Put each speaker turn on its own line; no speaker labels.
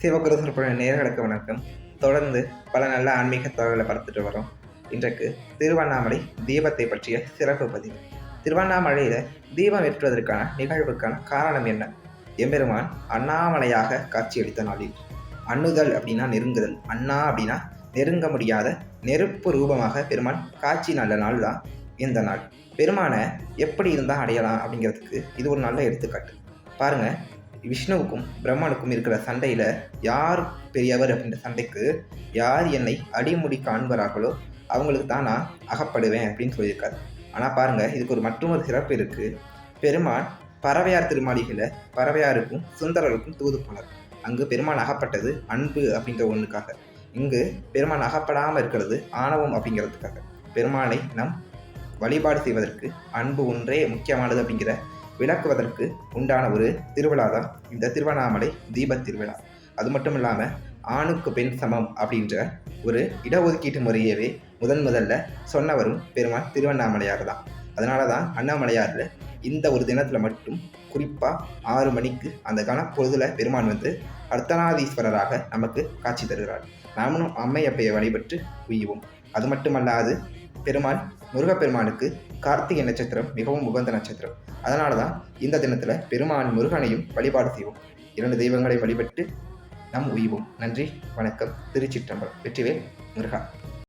சிவகுரு சொற்பொழி நேயர்களுக்கு வணக்கம். தொடர்ந்து பல நல்ல ஆன்மீக தகவல்களை பார்த்துட்டு வரோம். இன்றைக்கு திருவண்ணாமலை தீபத்தை பற்றிய சிறப்பு பதிவு. திருவண்ணாமலையில தீபம் ஏற்றுவதற்கான நிகழ்வுக்கான காரணம் என்ன? எம்பெருமான் அண்ணாமலையாக காட்சியளித்த நாளில். அண்ணுதல் அப்படின்னா நெருங்குதல், அண்ணா அப்படின்னா நெருங்க முடியாத நெருப்பு ரூபமாக பெருமான் காட்சி நல்ல நாள் தான் இந்த நாள். பெருமானை எப்படி இருந்தால் அடையலாம் அப்படிங்கிறதுக்கு இது ஒரு நல்ல எடுத்துக்காட்டு. பாருங்க, விஷ்ணுவுக்கும் பிரம்மனுக்கும் இருக்கிற சண்டையில் யார் பெரியவர் அப்படின்ற சண்டைக்கு யார் என்னை அடிமுடி காண்பரார்களோ அவங்களுக்கு தான் நான் அகப்படுவேன் அப்படின்னு சொல்லியிருக்காரு. ஆனால் பாருங்கள், இதுக்கு ஒரு மற்றொரு சிறப்பு இருக்குது. பெருமான் பறவையார் திருமாளிகளில் பறவையாருக்கும் சுந்தரருக்கும் தூது போனார். அங்கு பெருமான் அகப்பட்டது அன்பு அப்படின்ற ஒன்றுக்காக. இங்கு பெருமான் அகப்படாமல் இருக்கிறது ஆணவம் அப்படிங்கிறதுக்காக. பெருமானை நம் வழிபாடு செய்வதற்கு அன்பு ஒன்றே முக்கியமானது அப்படிங்கிற விளக்குவதற்கு உண்டான ஒரு திருவிழா தான் இந்த திருவண்ணாமலை தீபத் திருவிழா. அது மட்டும் இல்லாமல் ஆணுக்கு பெண் சமம் அப்படின்ற ஒரு இடஒதுக்கீட்டு முறையவே முதல்ல சொன்னவரும் பெருமான் திருவண்ணாமலையார் தான். அதனால தான் அண்ணாமலையாரில் இந்த ஒரு தினத்தில் மட்டும் குறிப்பாக 6 மணிக்கு அந்த கனப்பொழுதில் பெருமான் வந்து அர்த்தநாதீஸ்வரராக நமக்கு காட்சி தருகிறார். நாமளும் அம்மையப்பையை வழிபட்டு உய்வோம். அது மட்டுமல்லாது பெருமான் முருகப்பெருமானுக்கு கார்த்திகை நட்சத்திரம் மிகவும் உகந்த நட்சத்திரம். அதனால தான் இந்த தினத்தில் பெருமான் முருகனையும் வழிபாடு செய்வோம். 2 தெய்வங்களை வழிபட்டு நம் உய்வோம். நன்றி, வணக்கம். திருச்சிற்றம்பலம். வெற்றிவேல் முருகா.